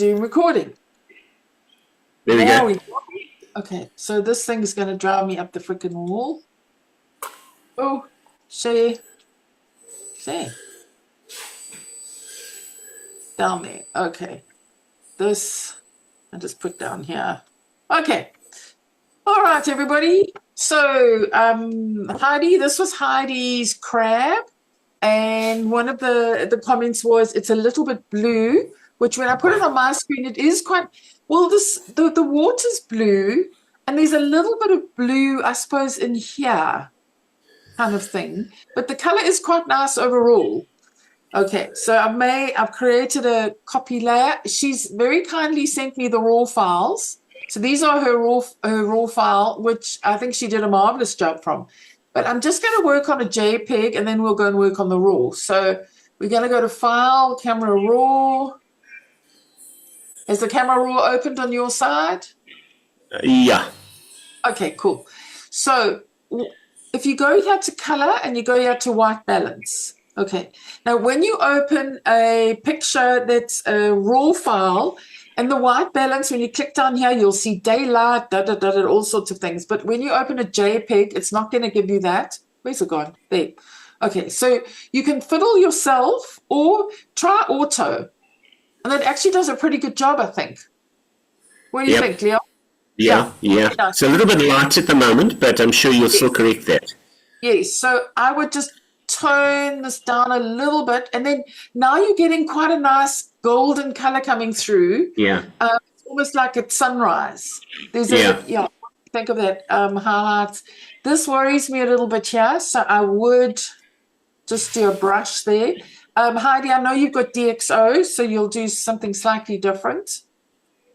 doing recording. There we go. Okay, so this thing is going to drive me up the freaking wall. Oh, share. Down there. Okay. This, I just put down here. Okay. All right, everybody. So, Heidi, this was Heidi's crab. And one of the comments was, it's a little bit blue, which when I put it on my screen, it is quite, well, the water's blue, and there's a little bit of blue, I suppose, in here, kind of thing. But the color is quite nice overall. Okay, so I've created a copy layer. She's very kindly sent me the raw files. So these are her raw file, which I think she did a marvelous job from. But I'm just going to work on a JPEG, and then we'll go and work on the raw. So we're going to go to File, Camera Raw. Is the camera raw opened on your side? Yeah. Okay, cool. So if you go here to color and you go here to white balance. Okay. Now, when you open a picture that's a raw file, and the white balance, when you click down here, you'll see daylight, all sorts of things. But when you open a JPEG, it's not going to give you that. Where's it gone? There. Okay, so you can fiddle yourself or try auto. And that actually does a pretty good job, I think. What do you think, Leo? Yeah. It's a little bit light at the moment, but I'm sure you'll still correct that. Yes, so I would just tone this down a little bit, and then now you're getting quite a nice golden color coming through. Yeah. It's almost like at sunrise. There's think of that highlights. This worries me a little bit here, so I would just do a brush there. Heidi, I know you've got DxO, so you'll do something slightly different.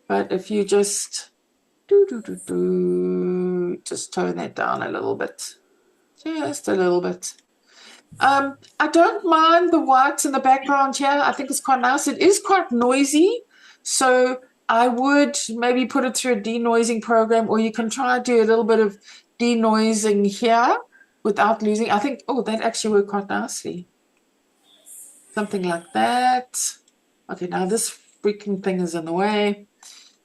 But if you just just tone that down a little bit. Just a little bit. I don't mind the whites in the background here. I think it's quite nice. It is quite noisy, so I would maybe put it through a denoising program, or you can try to do a little bit of denoising here without losing. I think, that actually worked quite nicely. Something like that. Okay, now this freaking thing is in the way.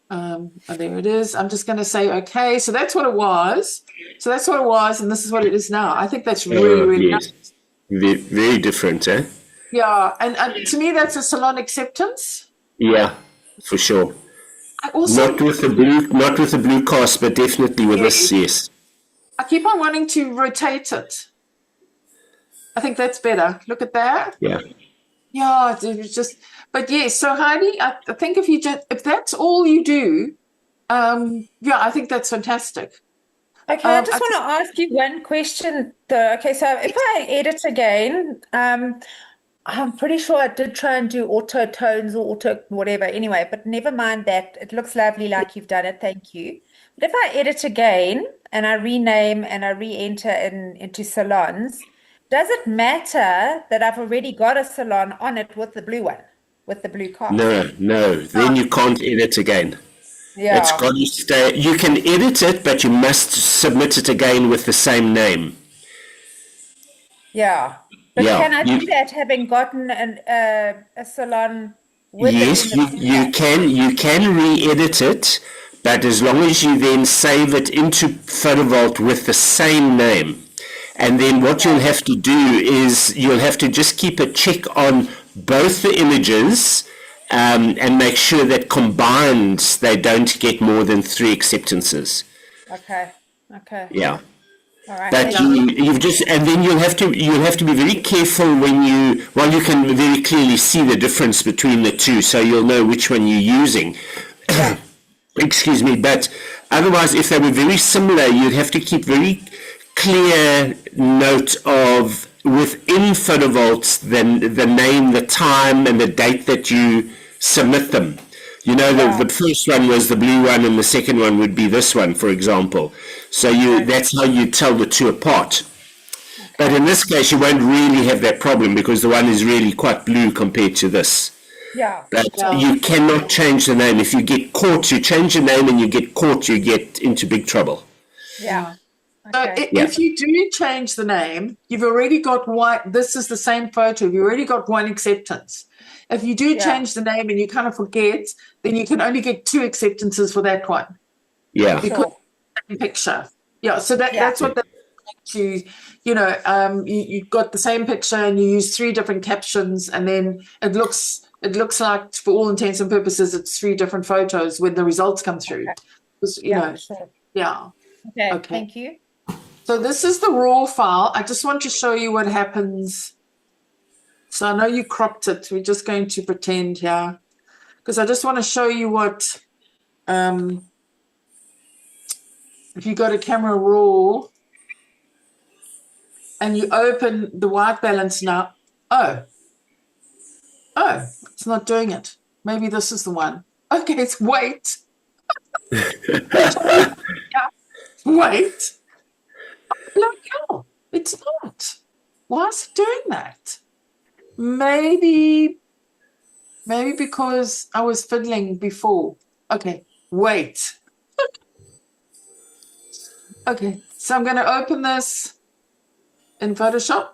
There it is. I'm just going to say, okay, so that's what it was. So that's what it was, and this is what it is now. I think that's really nice. Very different, eh? Yeah, and to me, that's a salon acceptance. Yeah, for sure. I also, not with the blue cast, but definitely with this, yes. I keep on wanting to rotate it. I think that's better. Look at that. Yeah. Yeah, it was just, but yes. So Heidi, I think if that's all you do, I think that's fantastic. Okay, I just want to ask you one question though. Okay, so if I edit again, I'm pretty sure I did try and do auto tones or auto whatever anyway, but never mind that. It looks lovely like you've done it. Thank you. But if I edit again and I rename and I re-enter into salons, does it matter that I've already got a salon on it with the blue one, with the blue card? No. Then you can't edit again. Yeah. It's got to stay. You can edit it, but you must submit it again with the same name. Yeah. But can I do that having gotten a salon with Yes, you can re-edit it, but as long as you then save it into PhotoVault with the same name. And then what you'll have to do is you'll have to just keep a check on both the images and make sure that combined they don't get more than 3 acceptances. Okay. Yeah. All right. But and then you'll have to be very careful when you can very clearly see the difference between the two, so you'll know which one you're using. Yeah. Excuse me, but otherwise, if they were very similar, you'd have to keep very clear note of within PhotoVault the name, the time, and the date that you submit them. You know, the first one was the blue one, and the second one would be this one, for example. So that's how you tell the two apart. But in this case, you won't really have that problem because the one is really quite blue compared to this. Yeah. But you cannot change the name. If you get caught, you change the name and you get caught, you get into big trouble. Yeah. So Okay. if you do change the name, you've already got one. This is the same photo. You've already got one acceptance. If you do change the name and you kind of forget, then you can only get 2 acceptances for that one. Yeah. Because Sure. same picture. Yeah. So that's what you've got the same picture and you use 3 different captions, and then it looks like, for all intents and purposes, it's 3 different photos when the results come through. Okay. Sure. Yeah. Okay. Okay. Thank you. So this is the raw file. I just want to show you what happens. So I know you cropped it. We're just going to pretend here, because I just want to show you what, if you go to camera raw and you open the white balance now. Oh, it's not doing it. Maybe this is the one. Okay, it's wait. Wait. Bloody hell, it's not. Why is it doing that? Maybe because I was fiddling before. Okay, wait. Okay, so I'm going to open this in Photoshop.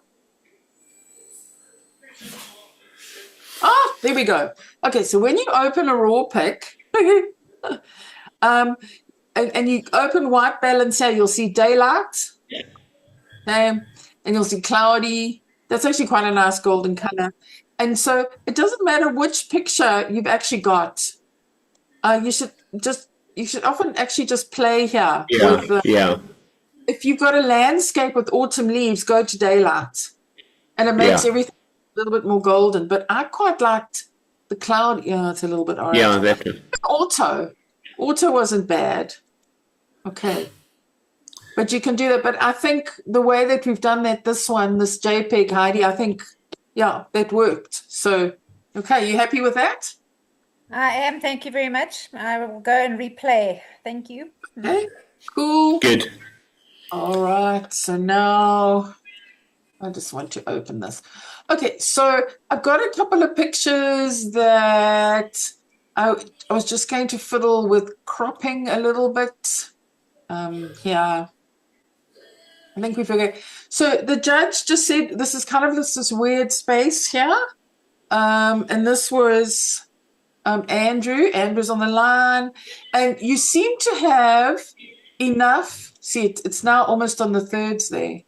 There we go. Okay, so when you open a raw pic, and you open white balance here, you'll see daylight. Okay, and you'll see cloudy. That's actually quite a nice golden color. And so it doesn't matter which picture you've actually got. You should often actually just play here. If you've got a landscape with autumn leaves, go to daylight, and it makes everything a little bit more golden. But I quite liked the cloud. Yeah, it's a little bit orange. Yeah, that. Auto wasn't bad. Okay. But you can do that. But I think the way that we've done that, this JPEG, Heidi, I think, that worked. So, okay, you happy with that? I am. Thank you very much. I will go and replay. Thank you. Okay, cool. Good. All right. So now I just want to open this. Okay, so I've got a couple of pictures that I was just going to fiddle with cropping a little bit. Here. I think we forget. So the judge just said this is kind of this weird space here. And this was Andrew. Andrew's on the line. And you seem to have enough. See, it's now almost on the thirds there.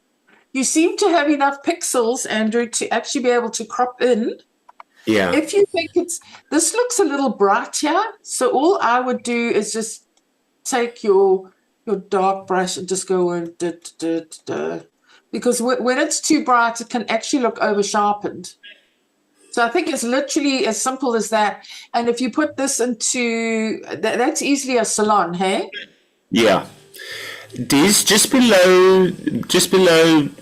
You seem to have enough pixels, Andrew, to actually be able to crop in. Yeah. If you think this looks a little bright here. So all I would do is just take your dark brush and just go in, because when it's too bright, it can actually look over sharpened. So I think it's literally as simple as that. And if you put this into that's easily a salon, hey? Yeah. Des, just below,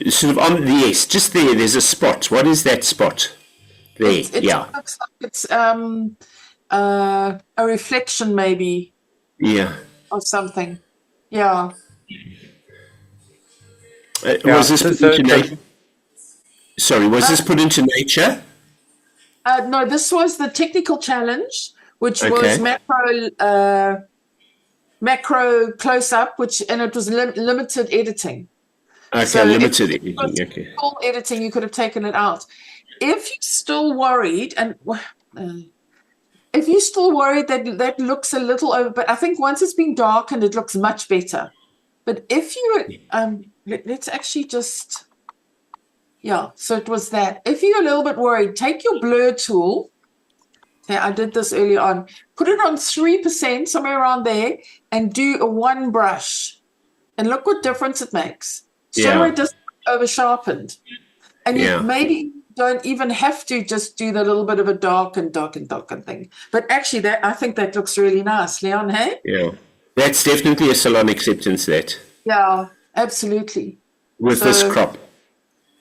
sort of on just there's a spot. What is that spot? There, it looks like it's a reflection, maybe. Yeah. Or something. Yeah. Was this put into nature? Sorry, was this put into nature? No, this was the technical challenge, which was macro close up, and it was limited editing. Okay, so limited editing. Okay. Full editing, you could have taken it out. If you're still worried, that looks a little over, but I think once it's been darkened, it looks much better. But if you, let's actually just, so it was that. If you're a little bit worried, take your blur tool. Okay, I did this early on. Put it on 3%, somewhere around there, and do a one brush. And look what difference it makes. So it doesn't over sharpened. And you maybe don't even have to just do the little bit of a darken thing. But actually, I think that looks really nice, Leon, hey? Yeah. That's definitely a salon acceptance, that. Yeah, absolutely. With this crop.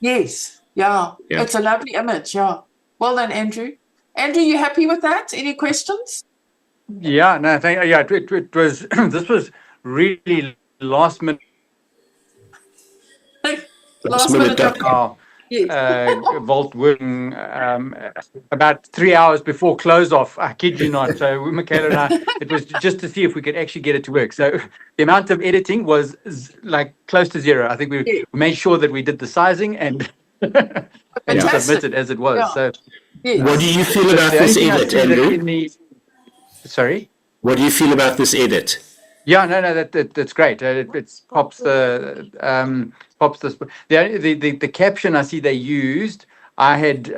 Yes, yeah. It's a lovely image, yeah. Well done, Andrew. Andrew, you happy with that? Any questions? Yeah, no, it was, this was really last minute. Last minute. Yes. vault working about 3 hours before close off. I kid you not. So Michaela and I, it was just to see if we could actually get it to work. So the amount of editing was like close to zero. I think we Yes. made sure that we did the sizing and and Fantastic. submitted as it was. Yeah. So Yes. What do you feel the about only this thing I edit, see that Andrew? in the sorry. What do you feel about this edit? Yeah, no, that's great. It pops the the caption I see they used. I had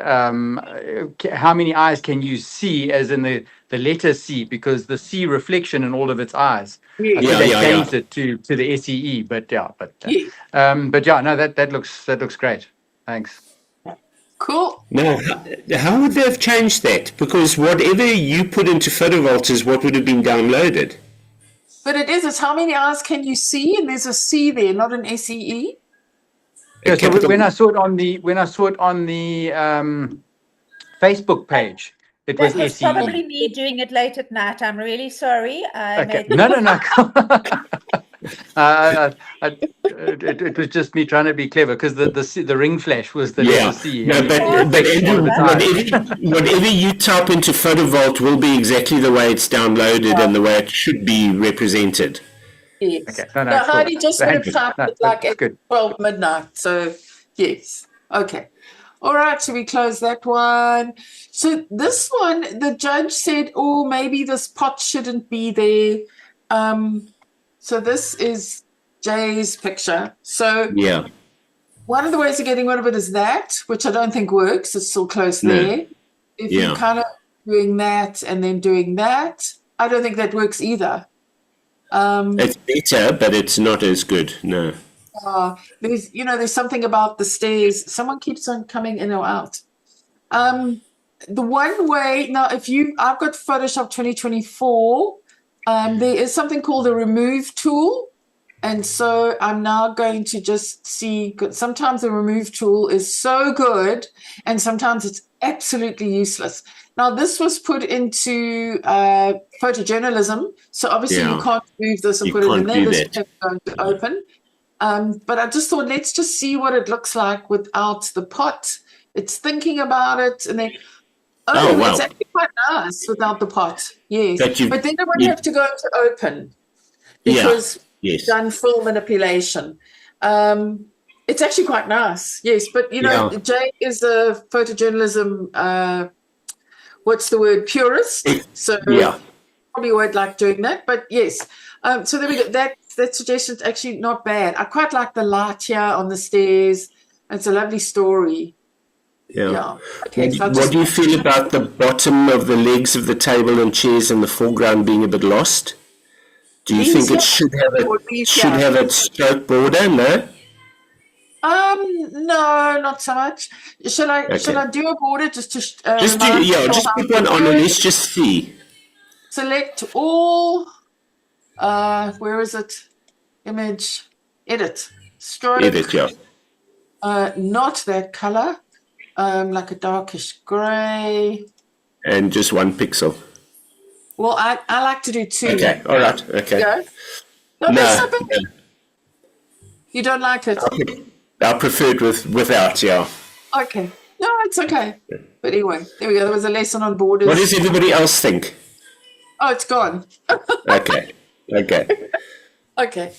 how many eyes can you see, as in the letter C, because the C reflection in all of its eyes. I see Yeah, they yeah, changed yeah. it to the SEE, but yeah, Yes. but yeah, no, that looks great. Thanks. Cool. Now, how would they have changed that? Because whatever you put into PhotoVault is what would have been downloaded. But it's how many eyes can you see? And there's a C there, not an SEE. Yeah, so capital- when I saw it on the Facebook page, it That was was SEE. probably me doing it late at night. I'm really sorry. I Okay. made No. It was just me trying to be clever, because the ring flash was the Yeah, letter C. no, and but all of Andrew, its eyes. whatever you type into PhotoVault will be exactly the way it's downloaded and the way it should be represented. Yes. Okay. No, Now, cool. Heidi just would Thank have you. typed No, it like that's at good. 12 midnight. So, yes. Okay. All right. So we close that one. So this one, the judge said, oh, maybe this pot shouldn't be there. So this is Jay's picture. So Yeah, one of the ways of getting rid of it is that, which I don't think works. It's still close No. there. If Yeah. you're kind of doing that and then doing that, I don't think that works either. it's better, but it's not as good. No. There's something about the stairs. Someone keeps on coming in or out. The one way now, I've got Photoshop 2024. There is something called a remove tool. And so I'm now going to just see, sometimes the remove tool is so good and sometimes it's absolutely useless. Now, this was put into photojournalism. So obviously you can't move this and You put it in can't there. do This that. is going to open. But I just thought, let's just see what it looks like without the pot. It's thinking about it and then, Oh, wow. it's actually quite nice without the pot. Yes. But But then I won't have to go to open because Yes. done full manipulation. It's actually quite nice. Yes. But, Jay is a photojournalism, what's the word, purist. So Yeah. probably won't like doing that. But yes. So there we go. That suggestion's actually not bad. I quite like the light here on the stairs. It's a lovely story. Yeah. Okay. What do you feel about the bottom of the legs of the table and chairs in the foreground being a bit lost? Do you think it should have a stroke border? No. No, not so much. Should I do a border just to Just put one on and let's just see. Select all. Where is it? Image, edit, stroke. Edit, yeah. Not that color. Like a darkish gray. And just 1 pixel. Well, I like to do 2. Okay, all right, okay. Yeah. No, that's not bad. You don't like it? I prefer it without, yeah. Okay. No, it's okay. But anyway, there we go. There was a lesson on borders. What does everybody else think? Oh, it's gone. Okay. Okay.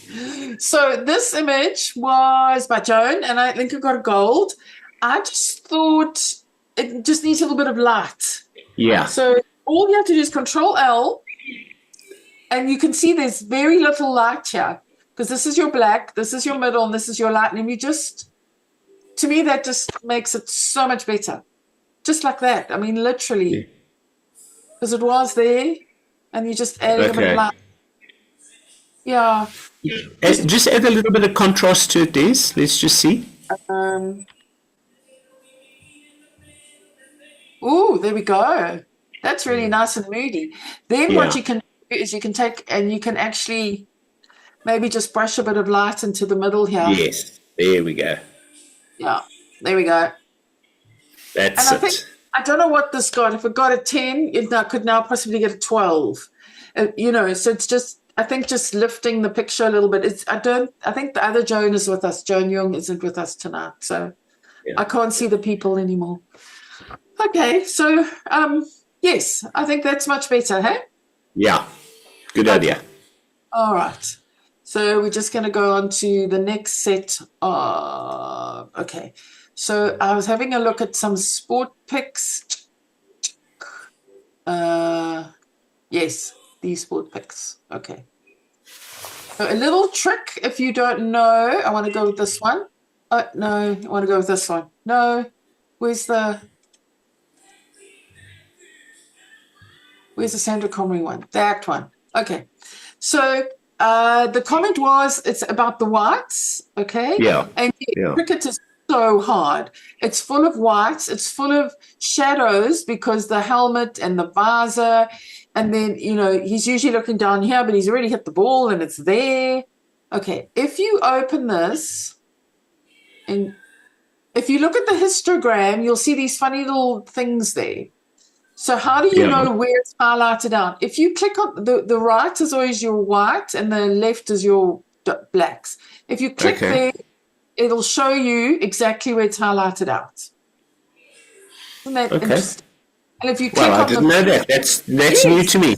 So this image was by Joan, and I think it got a gold. I just thought it just needs a little bit of light. Yeah. So all you have to do is Control L, and you can see there's very little light here because this is your black, this is your middle, and this is your light. And to me, that just makes it so much better. Just like that. I mean, literally. Because it was there, and you just added a bit of light. Yeah. Just add a little bit of contrast to it, Des. Let's just see. Oh, there we go. That's really nice and moody. Then what you can do is you can take and you can actually maybe just brush a bit of light into the middle here. Yes, there we go. Yeah, there we go. That's it. I don't know what this got. If it got a 10, it could now possibly get a 12. So it's just, I think just lifting the picture a little bit. I think the other Joan is with us. Joan Young isn't with us tonight. So I can't see the people anymore. Okay, so yes, I think that's much better, hey? Yeah, good idea. All right. So we're just going to go on to the next set of, okay. So I was having a look at some sport pics. Yes, these sport pics. Okay. So a little trick, if you don't know, I want to go with this one. Oh, no, I want to go with this one. No, where's the Sandra Comrie one? That one. Okay. So the comment was it's about the whites, okay? Yeah. And cricket is so hard. It's full of whites. It's full of shadows because the helmet and the visor, and then, you know, he's usually looking down here, but he's already hit the ball and it's there. Okay, if you open this and if you look at the histogram, you'll see these funny little things there. So how do you know where it's highlighted out? If you click on the right is always your white and the left is your blacks. If you click there, it'll show you exactly where it's highlighted out. Isn't that interesting? And if you click I didn't know that. That's new to me.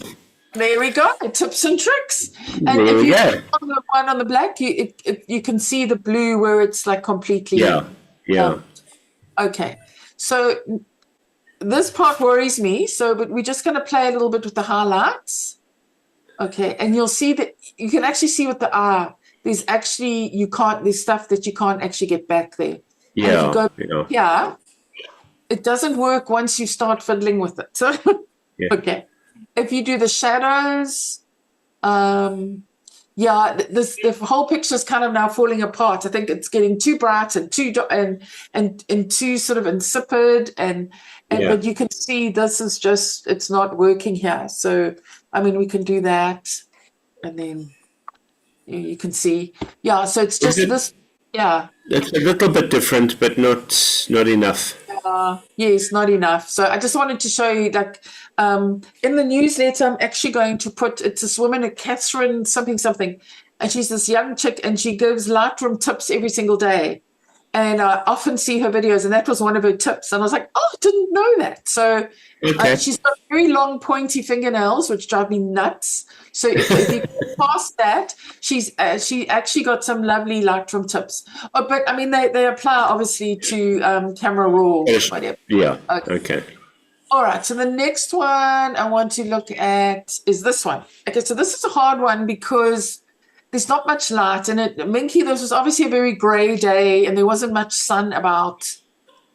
There we go. Tips and tricks. And there if you go. click on the one on the black, you can see the blue where it's like completely. Okay. So this part worries me. So, but we're just going to play a little bit with the highlights. Okay. And you'll see that you can actually see with the eye. There's actually, there's stuff that you can't actually get back there. Yeah. And if you go here, it doesn't work once you start fiddling with it. So, okay. If you do the shadows, the whole picture is kind of now falling apart. I think it's getting too bright and too and too sort of insipid, but you can see this is just, it's not working here. So I mean, we can do that, and then you can see, so it's just this. It's a little bit different, but not enough. Yes, not enough. So I just wanted to show you, like, in the newsletter, I'm actually going to put, it's this woman, Catherine something, and she's this young chick, and she gives Lightroom tips every single day. And I often see her videos, and that was one of her tips. And I was like, oh, I didn't know that. So she's got very long, pointy fingernails, which drive me nuts. So if you go past that, she actually got some lovely Lightroom tips. Oh, but I mean, they apply obviously to Camera Raw. Whatever. Yeah. Okay. All right. So the next one I want to look at is this one. Okay. So this is a hard one because there's not much light in it. Minky, this was obviously a very gray day and there wasn't much sun about.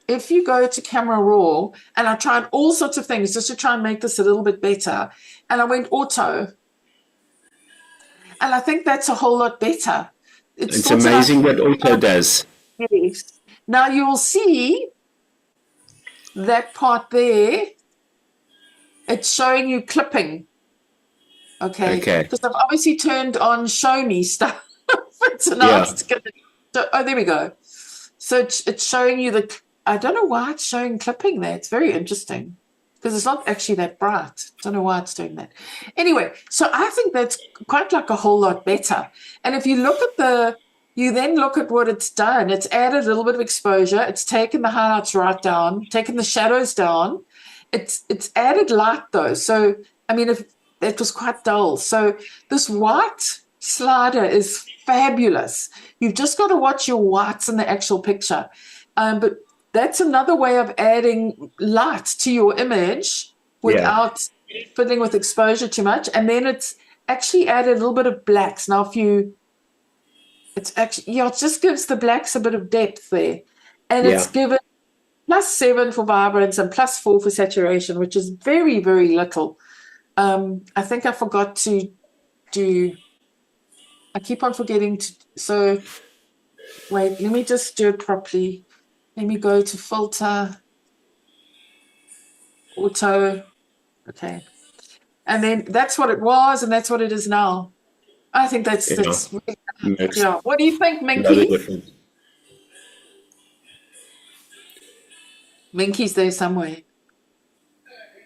If you go to Camera Raw, and I tried all sorts of things just to try and make this a little bit better, and I went auto. And I think that's a whole lot better. It's amazing what auto does. Yes. Now you will see that part there. It's showing you clipping. Okay. Because I've obviously turned on show me stuff. So now it's gonna, there we go. So it's showing you I don't know why it's showing clipping there. It's very interesting. Because it's not actually that bright. I don't know why it's doing that. Anyway, so I think that's quite like a whole lot better. And if you look at you then look at what it's done. It's added a little bit of exposure. It's taken the highlights right down, taken the shadows down. It's added light though. So, I mean, if it was quite dull. So this white slider is fabulous. You've just got to watch your whites in the actual picture. But that's another way of adding light to your image without fiddling with exposure too much. And then it's actually added a little bit of blacks. Now, it just gives the blacks a bit of depth there. And it's given +7 for vibrance and +4 for saturation, which is very, very little. I think I forgot to do, I keep on forgetting to, so wait, let me just do it properly. Let me go to filter, auto, okay. And then that's what it was, and that's what it is now. I think that's What do you think, Minky? Minky's there somewhere.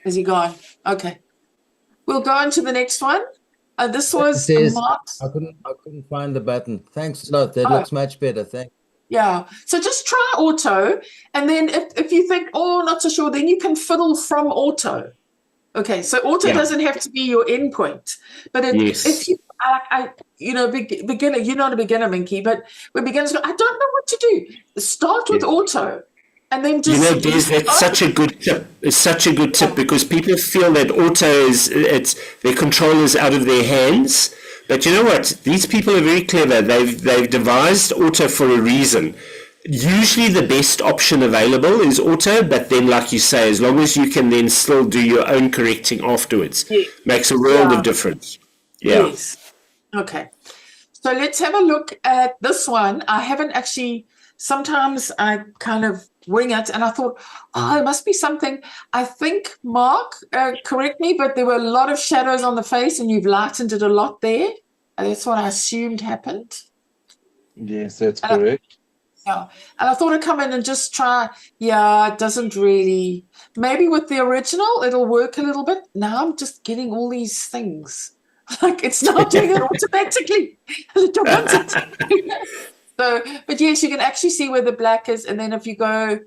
Is he gone? Okay. We'll go on to the next one. This was I couldn't find the button. Thanks a lot. That looks much better. Thanks. Yeah. So just try auto. And then if you think, oh, not so sure, then you can fiddle from auto. Okay. So auto doesn't have to be your endpoint. But if you, beginner, you're not a beginner, Minky, but when beginners go, I don't know what to do. Start with auto. And then just Des, that's such a good tip. It's such a good tip because people feel that auto their control is out of their hands. But you know what? These people are very clever. They've devised auto for a reason. Usually the best option available is auto, but then like you say, as long as you can then still do your own correcting afterwards, makes a world of difference. Yeah. Yes. Okay. So let's have a look at this one. I haven't actually, sometimes I kind of wing it, and I thought, it must be something. I think, Mark, correct me, but there were a lot of shadows on the face, and you've lightened it a lot there. And that's what I assumed happened. Yes, that's correct. And I thought I'd come in and just try. Yeah, it doesn't really. Maybe with the original, it'll work a little bit. Now I'm just getting all these things. Like it's not doing it automatically. I don't want it. So, but yes, you can actually see where the black is. And then if you go,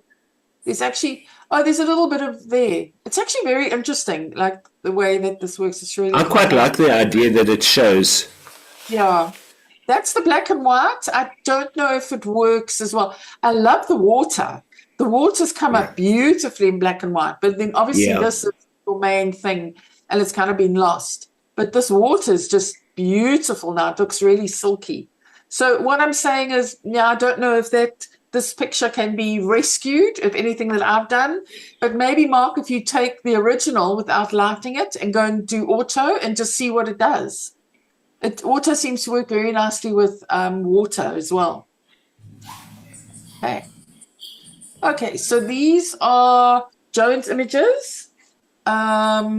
there's actually, there's a little bit of there. It's actually very interesting, like the way that this works. It's really I quite like the idea that it shows. Yeah. That's the black and white. I don't know if it works as well. I love the water. The water's come up beautifully in black and white. But then obviously this is your main thing and it's kind of been lost. But this water is just beautiful now. It looks really silky. So what I'm saying is, I don't know if this picture can be rescued, if anything that I've done. But maybe, Mark, if you take the original without lighting it and go and do auto and just see what it does. Auto seems to work very nicely with water as well. Okay, so these are Jones images. Let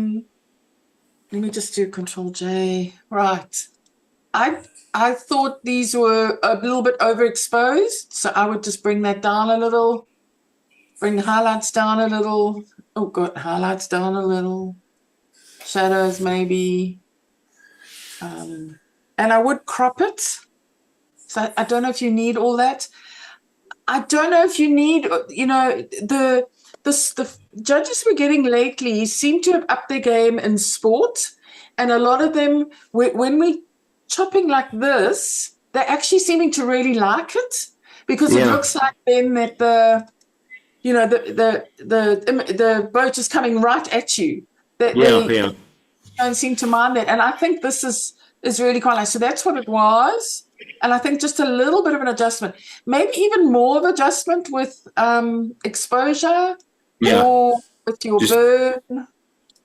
me just do Control J. Right. I thought these were a little bit overexposed, so I would just bring that down a little, bring the highlights down a little. Oh, good, highlights down a little, shadows maybe, and I would crop it. So I don't know if you need all that. I don't know if you need, the judges we're getting lately seem to have upped their game in sport, and a lot of them, when we chopping like this, they're actually seeming to really like it because it looks like then that the boat is coming right at you. They don't seem to mind that, and I think this is really quite nice. So that's what it was, and I think just a little bit of an adjustment, maybe even more of adjustment with exposure or with your burn.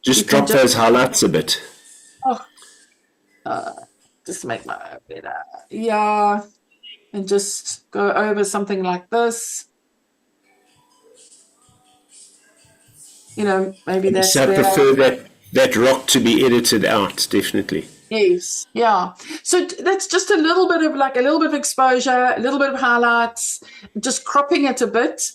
Just drop those highlights a bit. Just make my own better. Yeah. And just go over something like this. Maybe that's So I prefer that rock to be edited out, definitely. Yes. Yeah. So that's just a little bit of exposure, a little bit of highlights, just cropping it a bit.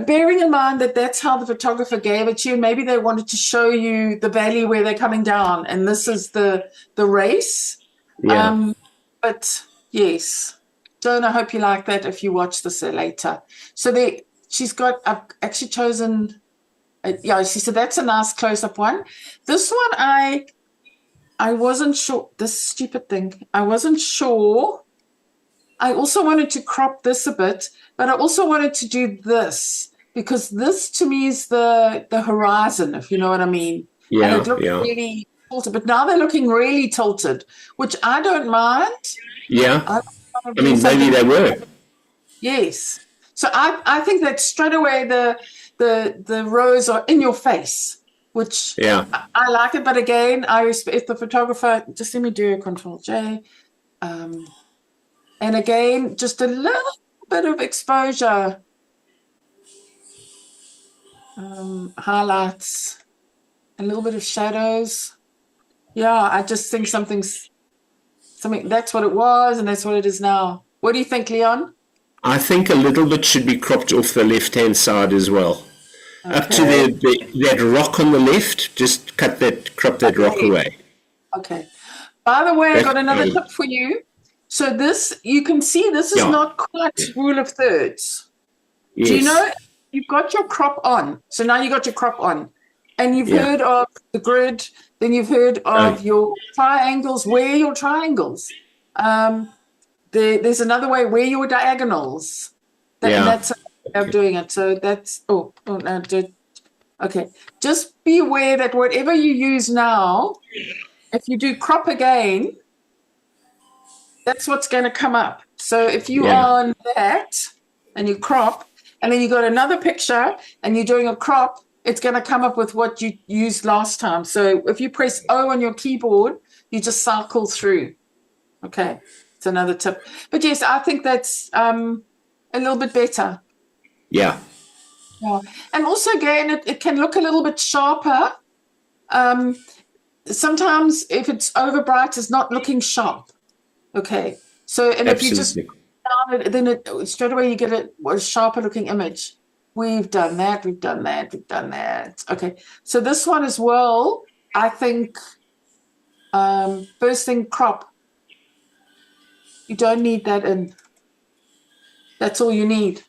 Bearing in mind that that's how the photographer gave it to you. Maybe they wanted to show you the valley where they're coming down, and this is the race. Yeah. But yes, Joan, I hope you like that if you watch this later. So I've actually chosen, so that's a nice close-up one. This one, I wasn't sure, this stupid thing, I wasn't sure. I also wanted to crop this a bit, but I also wanted to do this because this to me is the horizon, if you know what I mean. Yeah, and it looked really tilted, but now they're looking really tilted, which I don't mind. Yeah. Maybe they were. Yes. So I think that straight away the rows are in your face, which I like it. But again, I respect the photographer. Just let me do a Control J. And again, just a little bit of exposure, highlights, a little bit of shadows. Yeah, I just think something, that's what it was and that's what it is now. What do you think, Leon? I think a little bit should be cropped off the left-hand side as well. Okay. Up to that rock on the left, just crop that rock away. Okay. By the way, I got another tip for you. So this, you can see this is Yeah. not quite rule of thirds. Yes. Do you know, you've got your crop on. So now you got your crop on. And you've Yeah. heard of the grid, then you've heard of Oh. your triangles. Where are your triangles? There's another way, where are your diagonals? And Yeah. that's a way of doing it. So that's, okay. Just be aware that whatever you use now, if you do crop again, that's what's going to come up. So if you Yeah. are on that and you crop, and then you got another picture and you're doing a crop, it's going to come up with what you used last time. So if you press O on your keyboard, you just cycle through. Okay, it's another tip. But yes, I think that's a little bit better. Yeah. Yeah. And also, again, it can look a little bit sharper. Sometimes if it's over bright, it's not looking sharp. Okay. So, and if you just down it, then straight away you get a sharper looking image. We've done that. We've done that. We've done that. Okay. So this one as well, I think, first thing, crop. You don't need that in. That's all you need.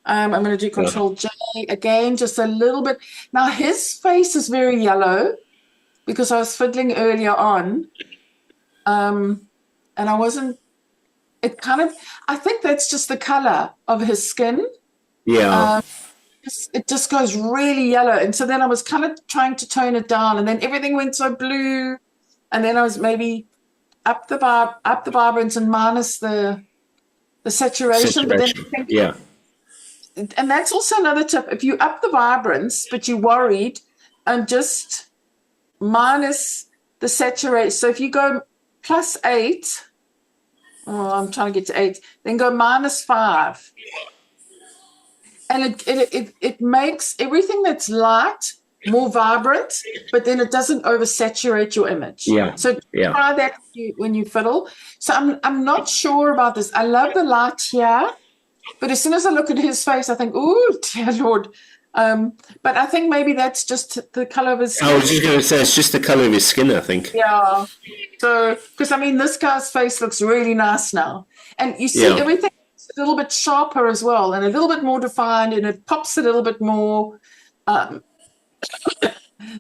I'm going to do Control J again, just a little bit. Now his face is very yellow because I was fiddling earlier on, and I wasn't. It kind of. I think that's just the color of his skin. Yeah. It just goes really yellow, and so then I was kind of trying to tone it down, and then everything went so blue, and then I was maybe up the vibrance and minus the saturation. But then yeah. And that's also another tip. If you up the vibrance, but you're worried, and just minus the saturation. So if you go +8, I'm trying to get to 8, then go -5. And it makes everything that's light more vibrant, but then it doesn't oversaturate your image. Yeah. So try that when you fiddle. So I'm not sure about this. I love the light here, but as soon as I look at his face, I think, oh dear Lord. But I think maybe that's just the color of his skin. I was just going to say it's just the color of his skin, I think. Yeah. So because I mean this guy's face looks really nice now. And you see everything a little bit sharper as well, and a little bit more defined, and it pops a little bit more.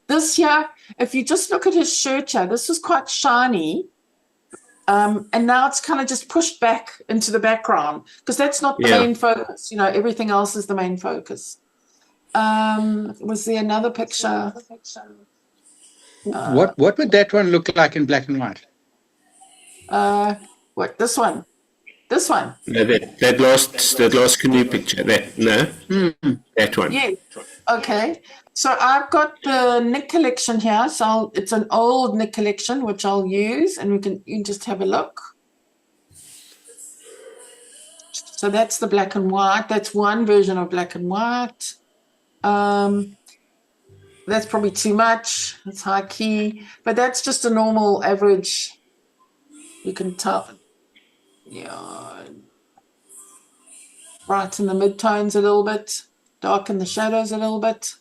This here, if you just look at his shirt here, this was quite shiny, and now it's kind of just pushed back into the background because that's not the main focus. You know, everything else is the main focus. Was there another picture? What would that one look like in black and white? What, this one? This one? No, that last canoe picture. That one. Yeah. Okay. So I've got the Nick collection here. So it's an old Nick collection which I'll use, and you can just have a look. So that's the black and white. That's one version of black and white. That's probably too much. It's high key, but that's just a normal average. You can tell. Yeah. Brighten the midtones a little bit, darken the shadows a little bit.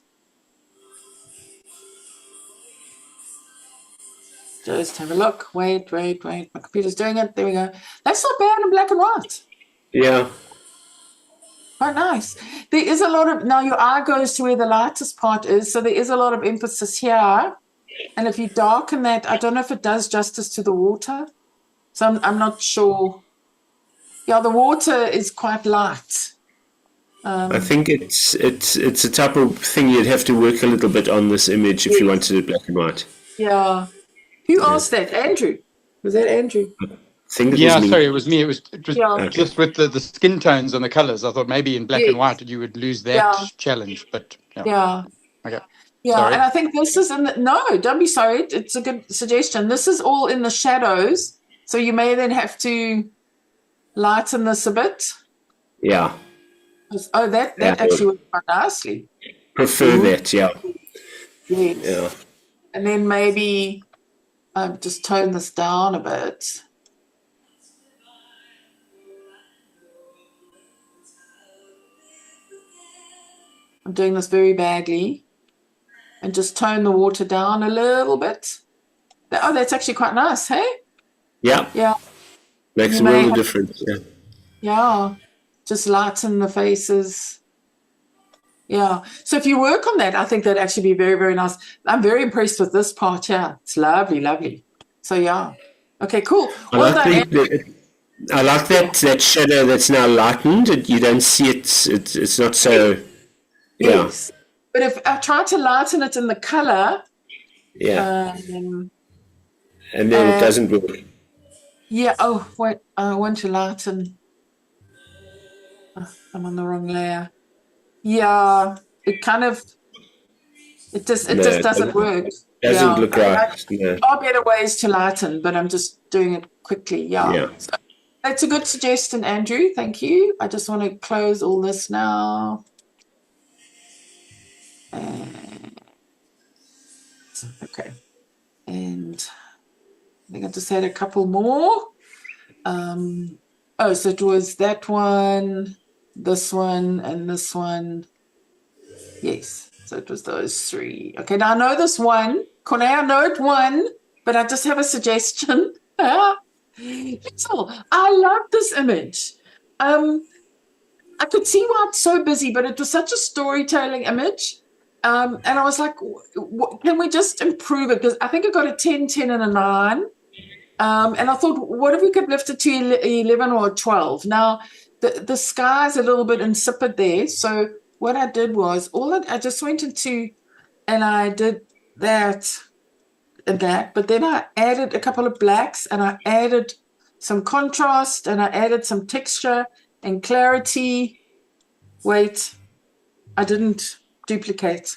Just have a look. Wait. My computer's doing it. There we go. That's not bad in black and white. Yeah. Quite nice. There is a lot of, now your eye goes to where the lightest part is, so there is a lot of emphasis here. And if you darken that, I don't know if it does justice to the water. So I'm not sure. Yeah, the water is quite light. I think it's a type of thing you'd have to work a little bit on this image if you wanted it black and white. Yeah. Who asked that? Andrew. Was that Andrew? I think it was me. Sorry, it was me. It was just with the skin tones and the colors. I thought maybe in black and white you would lose that challenge, but yeah. Okay. Yeah, Sorry. and I think this is in the, no, don't be sorry. It's a good suggestion. This is all in the shadows, so you may then have to lighten this a bit. Yeah. Oh, that actually worked quite nicely. Prefer that, yeah. Yes. Yeah. And then maybe just tone this down a bit. I'm doing this very badly. And just tone the water down a little bit. Oh, that's actually quite nice, hey? Yeah. Yeah. Makes You a may world of have, difference. Yeah. yeah, just lighten the faces. Yeah. So if you work on that, I think that'd actually be very, very nice. I'm very impressed with this part here. It's lovely, lovely. So yeah. Okay, cool. I Well like done. I like that shadow that's now lightened. You don't see it. It's not so. Yeah. Yes. But if I try to lighten it in the color, Yeah. um, And then it doesn't work. yeah. Oh, wait. I want to lighten. Oh, I'm on the wrong layer. Yeah. It kind of, it No, just it doesn't work. doesn't Yeah. look right. No. There are better ways to lighten, but I'm just doing it quickly. Yeah. Yeah. So that's a good suggestion, Andrew. Thank you. I just want to close all this now. Okay. And I think I just had a couple more. So it was that one, this one, and this one. Yes. So it was those three. Okay. Now I know this one. Corne, I know it one, but I just have a suggestion. Little, I love this image. I could see why it's so busy, but it was such a storytelling image. And I was like, can we just improve it? Because I think I got a 10, 10, and a 9. And I thought, what if we could lift it to 11 or 12? Now, the sky's a little bit insipid there. So what I did was, I just went into, and I did that and that, but then I added a couple of blacks, and I added some contrast, and I added some texture and clarity. Wait, I didn't duplicate.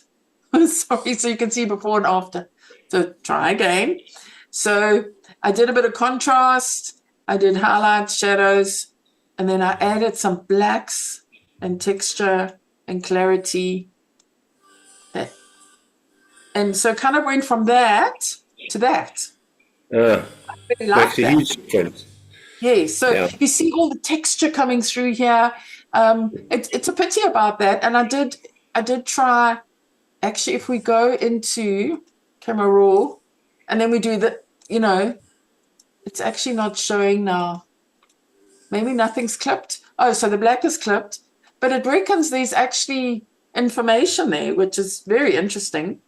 Sorry, so you can see before and after. So try again. So I did a bit of contrast, I did highlights, shadows, and then I added some blacks and texture and clarity. And so kind of went from that to that. I really like Makes a that. huge difference. Yeah, so Yeah. you see all the texture coming through here. It's a pity about that. And I did try, actually, if we go into camera raw and then we do the, it's actually not showing now. Maybe nothing's clipped. Oh, so the black is clipped, but it reckons there's actually information there, which is very interesting.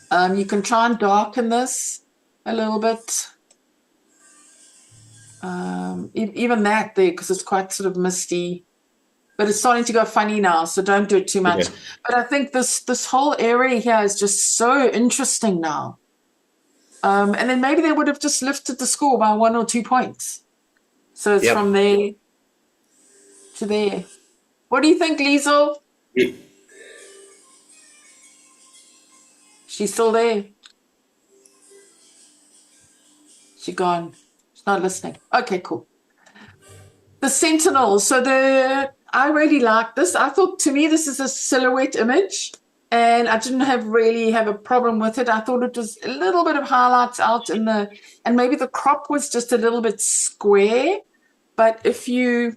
You can try and darken this a little bit. Even that there, because it's quite sort of misty, but it's starting to go funny now, so don't do it too much. Yeah. But I think this whole area here is just so interesting now. And then maybe they would have just lifted the score by 1 or 2 points. So it's from there to there. What do you think, Liesel? Yeah. She's still there. She's gone. She's not listening. Okay, cool. The Sentinel. So I really like this. I thought, to me, this is a silhouette image, and I didn't really have a problem with it. I thought it was a little bit of highlights out and maybe the crop was just a little bit square. But if you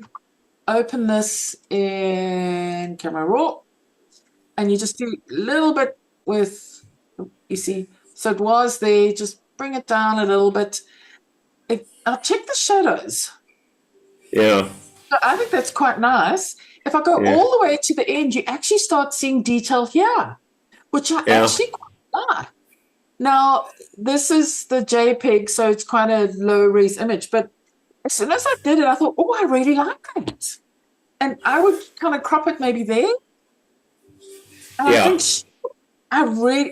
open this in Camera Raw and you just do a little bit with, you see, so it was there, just bring it down a little bit. I'll check the shadows. Yeah. So I think that's quite nice. If I go all the way to the end, you actually start seeing detail here, which I actually quite like. Now, this is the JPEG, so it's quite a low-res image, but as soon as I did it, I thought, oh, I really like that. And I would kind of crop it maybe there. And I think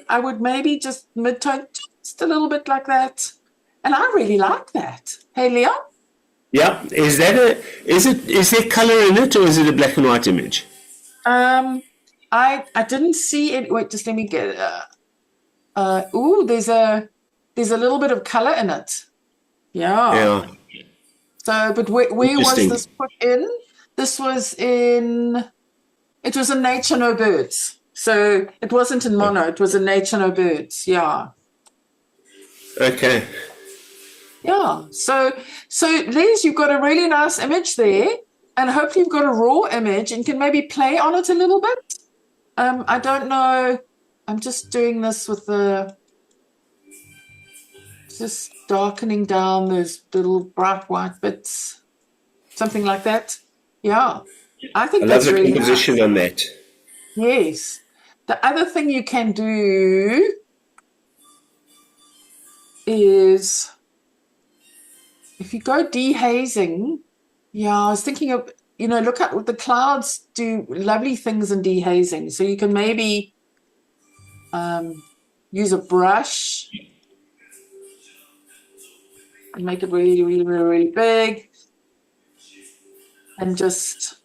I would maybe just mid-tone just a little bit like that. And I really like that. Hey, Leon? Yeah. Is there color in it, or is it a black and white image? I didn't see it. Wait, just let me get it. There's a little bit of color in it. Yeah. So, but where was this put in? This was in Nature No Birds. So it wasn't in mono. It was in Nature No Birds. Yeah. Okay. Yeah. So Liz, you've got a really nice image there, and hopefully you've got a raw image and can maybe play on it a little bit. I don't know. I'm just doing this with Just darkening down those little bright white bits, something like that. Yeah, I think I love that's the really composition nice. on that. Yes. The other thing you can do is if you go dehazing, yeah, I was thinking of, look at the clouds do lovely things in dehazing. So you can maybe use a brush and make it really, really, really, really big. And just,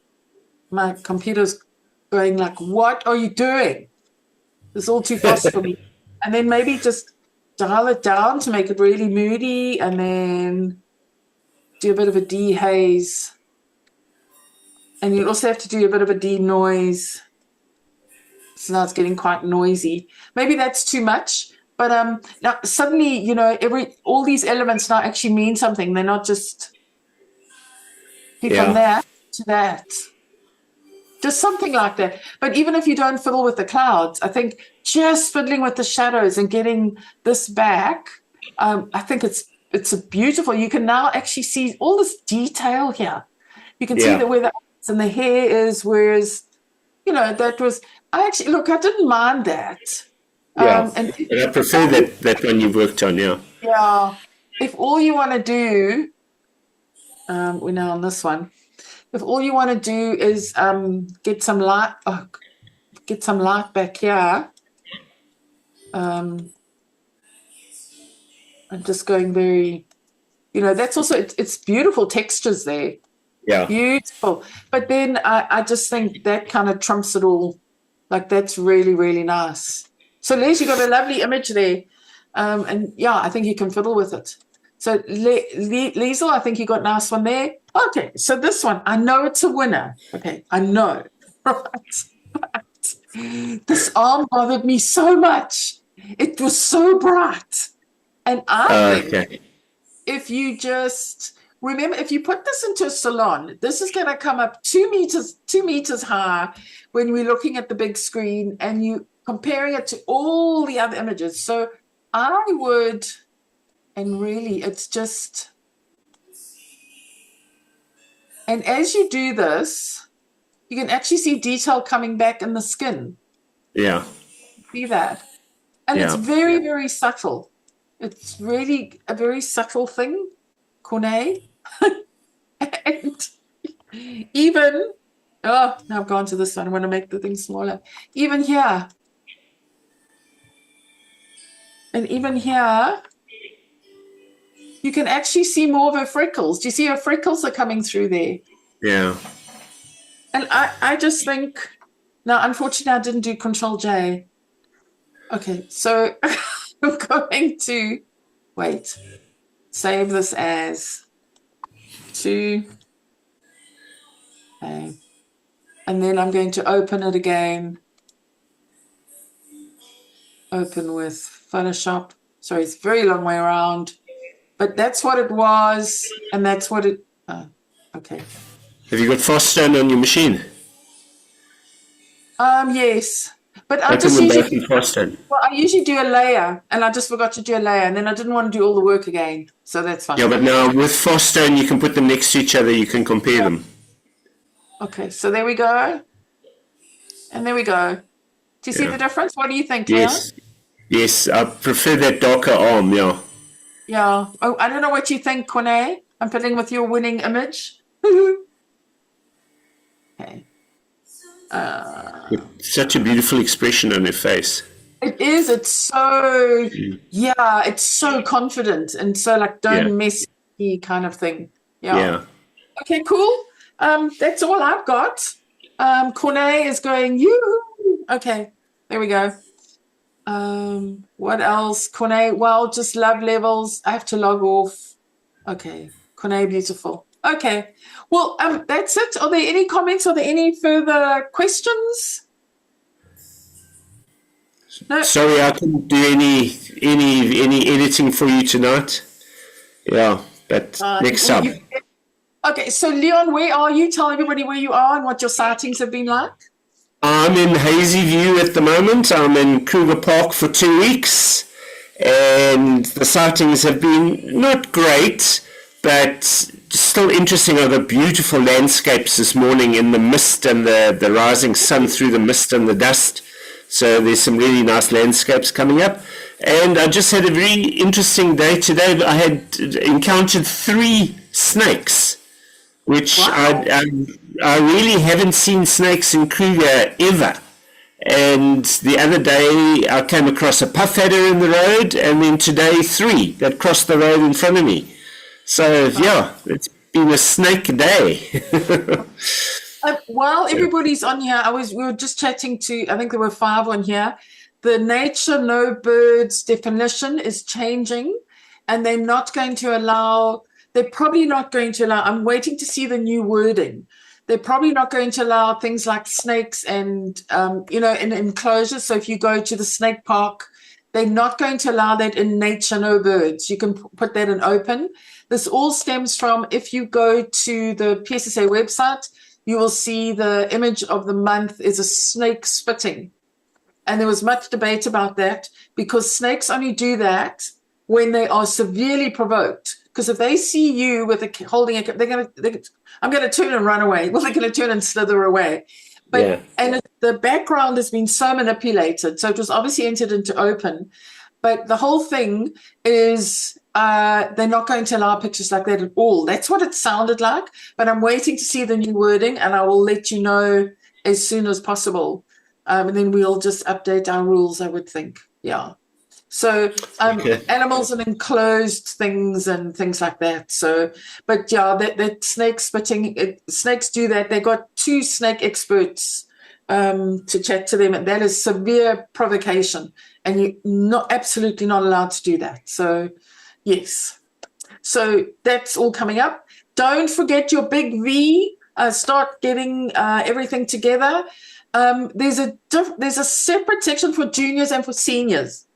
my computer's going like, what are you doing? It's all too fast for me. And then maybe just dial it down to make it really moody, and then do a bit of a dehaze. And you also have to do a bit of a denoise. So now it's getting quite noisy. Maybe that's too much. But now suddenly, all these elements now actually mean something. They're not just from that to that. Just something like that. But even if you don't fiddle with the clouds, I think just fiddling with the shadows and getting this back, I think it's a beautiful. You can now actually see all this detail here. You can see that where the eyes and the hair is, whereas, that was, I didn't mind that. And I prefer that one you've worked on, Yeah. If all you want to do, we're now on this one. If all you want to do is get some light back here, I'm just going very, that's also, it's beautiful textures there. Yeah. Beautiful. But then I just think that kind of trumps it all. Like, that's really, really nice. So Les, you got a lovely image there. And yeah, I think you can fiddle with it. So Liesel, I think you got a nice one there. Okay, so this one, I know it's a winner. Okay, I know. Right. This arm bothered me so much. It was so bright. And I think if you just remember, if you put this into a salon, this is going to come up 2 meters high when we're looking at the big screen and you comparing it to all the other images. So I would, and really it's just, and as you do this, you can actually see detail coming back in the skin. Yeah. See that? And it's very, very subtle. It's really a very subtle thing, Cornet. And even, now I've gone to this one. I want to make the thing smaller. Even here. And even here, you can actually see more of her freckles. Do you see her freckles are coming through there? Yeah. And I just think, now, unfortunately, I didn't do Control J. Okay, so I'm going to, save this as 2. Okay. And then I'm going to open it again. Open with Photoshop. Sorry, it's a very long way around. But that's what it was, and that's what it, okay. Have you got Fostone on your machine? Yes. But I just usually, I usually do a layer, and I just forgot to do a layer, and then I didn't want to do all the work again. So that's fine. Yeah, but now with Fostone, you can put them next to each other. You can compare them. Okay, so there we go. And there we go. Do you see the difference? What do you think, Leon? Yes, I prefer that darker arm, yeah. Yeah. Oh, I don't know what you think, Cornet. I'm fiddling with your winning image. Okay. With such a beautiful expression on her face. It is. It's so, it's so confident and so like don't mess me kind of thing. Yeah. Okay, cool. That's all I've got. Cornet is going, you. Okay, there we go. What else? Cornet, well, just love levels. I have to log off. Okay, Cornet, beautiful. Okay, well, that's it. Are there any comments? Are there any further questions? No. Sorry, I couldn't do any editing for you tonight. Yeah, but next up. Okay, so Leon, where are you? Tell everybody where you are and what your sightings have been like. I'm in Hazy View at the moment. I'm in Kruger Park for 2 weeks, and the sightings have been not great, but still interesting. Are the beautiful landscapes this morning in the mist and the rising sun through the mist and the dust. So there's some really nice landscapes coming up. And I just had a very interesting day today. I had encountered 3 snakes, which Wow. I really haven't seen snakes in Kruger ever. And the other day I came across a puff adder in the road, and then today 3 that crossed the road in front of me. So yeah, it's been a snake day. While everybody's on here, we were just chatting to, I think there were 5 on here. The nature no birds definition is changing, and they're probably not going to allow, I'm waiting to see the new wording. They're probably not going to allow things like snakes and, in enclosures. So if you go to the snake park, they're not going to allow that in nature no birds. You can put that in open. This all stems from, if you go to the PSSA website, you will see the image of the month is a snake spitting. And there was much debate about that, because snakes only do that when they are severely provoked. Because if they see you with I'm going to turn and run away. Well, they're going to turn and slither away. But the background has been so manipulated. So it was obviously entered into open. But the whole thing is they're not going to allow pictures like that at all. That's what it sounded like. But I'm waiting to see the new wording, and I will let you know as soon as possible. And then we'll just update our rules, I would think. Yeah. So animals and enclosed things and things like that. So, but yeah, that snake spitting, snakes do that. They got 2 snake experts to chat to them, and that is severe provocation, and you're absolutely not allowed to do that. So, yes. So that's all coming up. Don't forget your big V. Start getting everything together. There's a separate section for juniors and for seniors.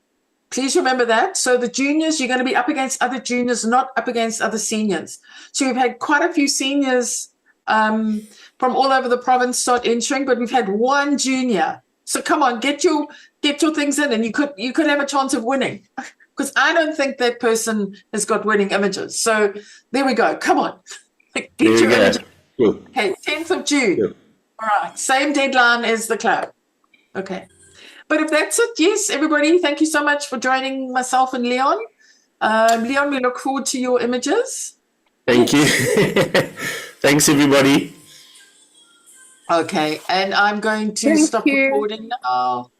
Please remember that. So the juniors, you're going to be up against other juniors, not up against other seniors. So we've had quite a few seniors from all over the province start entering, but we've had 1 junior. So come on, get your things in, and you could have a chance of winning, because I don't think that person has got winning images. So there we go. Come on, get your images. Cool. Okay, 10th of June. Cool. All right, same deadline as the club. Okay. But if that's it, yes, everybody, thank you so much for joining myself and Leon. Leon, we look forward to your images. Thank you. Thanks, everybody. Okay, and I'm going to stop recording now.